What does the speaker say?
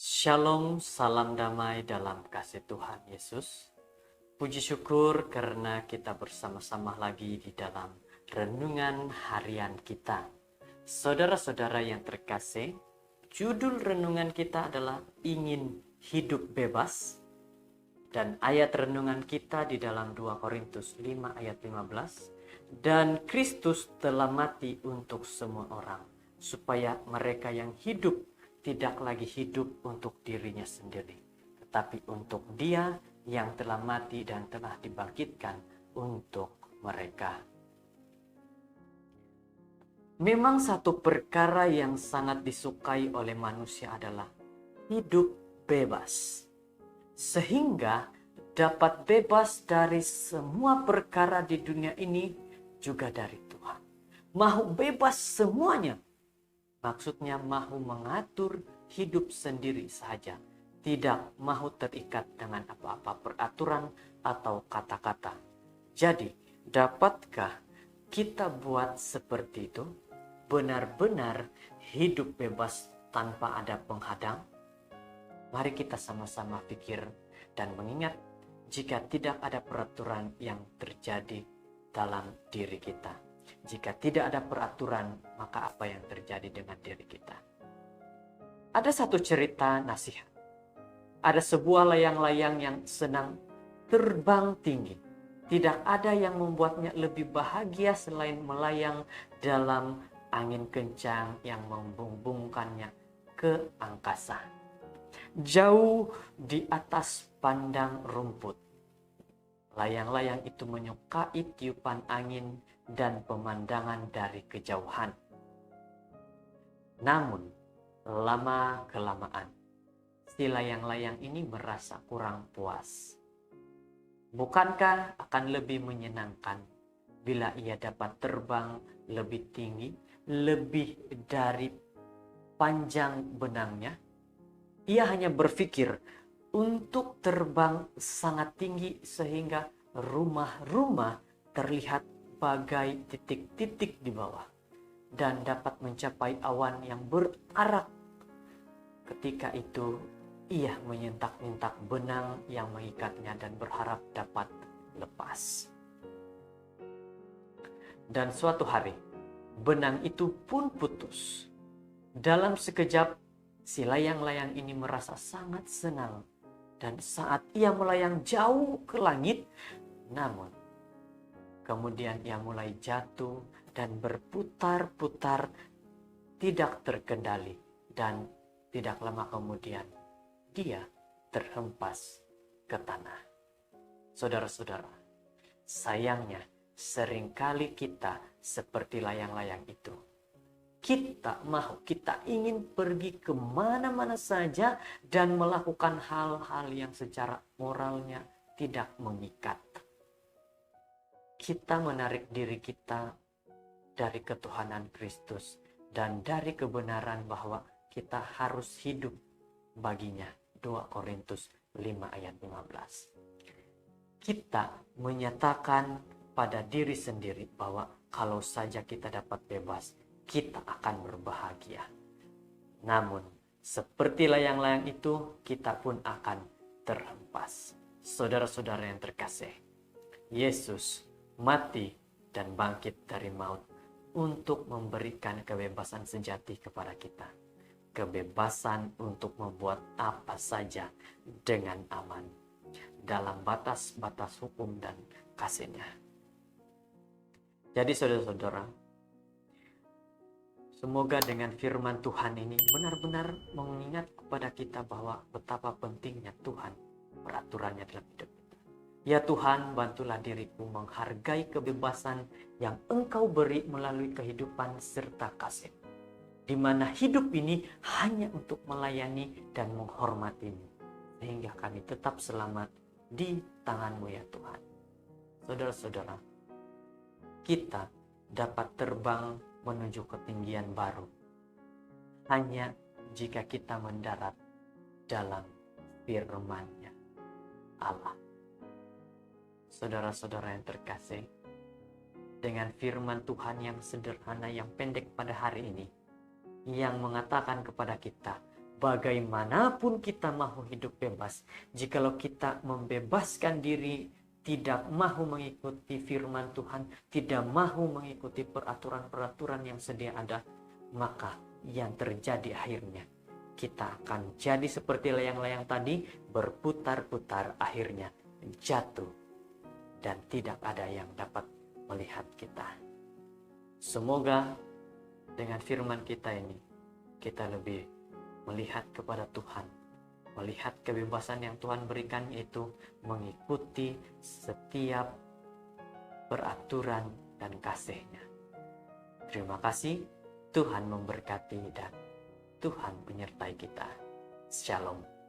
Shalom, salam damai dalam kasih Tuhan Yesus. Puji syukur karena kita bersama-sama lagi di dalam renungan harian kita. Saudara-saudara yang terkasih, judul renungan kita adalah ingin hidup bebas. Dan ayat renungan kita di dalam 2 Korintus 5 ayat 15. Dan Kristus telah mati untuk semua orang, supaya mereka yang hidup tidak lagi hidup untuk dirinya sendiri, tetapi untuk Dia yang telah mati dan telah dibangkitkan untuk mereka. Memang satu perkara yang sangat disukai oleh manusia adalah hidup bebas, sehingga dapat bebas dari semua perkara di dunia ini, juga dari Tuhan. Mau bebas semuanya. Maksudnya mahu mengatur hidup sendiri saja. Tidak mahu terikat dengan apa-apa peraturan atau kata-kata. Jadi, dapatkah kita buat seperti itu? Benar-benar hidup bebas tanpa ada penghadang? Mari kita sama-sama pikir dan mengingat jika tidak ada peraturan yang terjadi dalam diri kita. Jika tidak ada peraturan, maka apa yang terjadi dengan diri kita? Ada satu cerita nasihat. Ada sebuah layang-layang yang senang terbang tinggi. Tidak ada yang membuatnya lebih bahagia selain melayang dalam angin kencang yang membumbungkannya ke angkasa. Jauh di atas padang rumput, layang-layang itu menyukai tiupan angin dan pemandangan dari kejauhan. Namun, lama-kelamaan, si layang-layang ini merasa kurang puas. Bukankah akan lebih menyenangkan bila ia dapat terbang lebih tinggi, lebih dari panjang benangnya? Ia hanya berpikir untuk terbang sangat tinggi sehingga rumah-rumah terlihat bagai titik-titik di bawah dan dapat mencapai awan yang berarak. Ketika itu ia menyentak-nyentak benang yang mengikatnya dan berharap dapat lepas. Dan suatu hari benang itu pun putus. Dalam sekejap si layang-layang ini merasa sangat senang. Dan saat ia melayang jauh ke langit, namun kemudian ia mulai jatuh dan berputar-putar tidak terkendali. Dan tidak lama kemudian dia terhempas ke tanah. Saudara-saudara, sayangnya seringkali kita seperti layang-layang itu. Kita ingin pergi kemana-mana saja dan melakukan hal-hal yang secara moralnya tidak mengikat. Kita menarik diri kita dari ketuhanan Kristus dan dari kebenaran bahwa kita harus hidup baginya. 2 Korintus 5 ayat 15. Kita menyatakan pada diri sendiri bahwa kalau saja kita dapat bebas, kita akan berbahagia. Namun, seperti layang-layang itu, kita pun akan terhempas. Saudara-saudara yang terkasih, Yesus mati dan bangkit dari maut untuk memberikan kebebasan sejati kepada kita. Kebebasan untuk membuat apa saja dengan aman, dalam batas-batas hukum dan kasih-Nya. Jadi saudara-saudara, semoga dengan firman Tuhan ini benar-benar mengingat kepada kita bahwa betapa pentingnya Tuhan peraturannya dalam hidup kita. Ya Tuhan, bantulah diriku menghargai kebebasan yang Engkau beri melalui kehidupan serta kasih, di mana hidup ini hanya untuk melayani dan menghormati-Mu, sehingga kami tetap selamat di tangan-Mu ya Tuhan. Saudara-saudara, kita dapat terbang menuju ketinggian baru hanya jika kita mendarat dalam firman-Nya Allah. Saudara-saudara yang terkasih, dengan firman Tuhan yang sederhana, yang pendek pada hari ini, yang mengatakan kepada kita bagaimanapun kita mau hidup bebas, jikalau kita membebaskan diri, tidak mau mengikuti firman Tuhan, tidak mau mengikuti peraturan-peraturan yang sedia ada, maka yang terjadi akhirnya kita akan jadi seperti layang-layang tadi, berputar-putar, akhirnya jatuh dan tidak ada yang dapat melihat kita. Semoga dengan firman kita ini kita lebih melihat kepada Tuhan, melihat kebebasan yang Tuhan berikan, yaitu mengikuti setiap peraturan dan kasih-Nya. Terima kasih, Tuhan memberkati dan Tuhan menyertai kita. Shalom.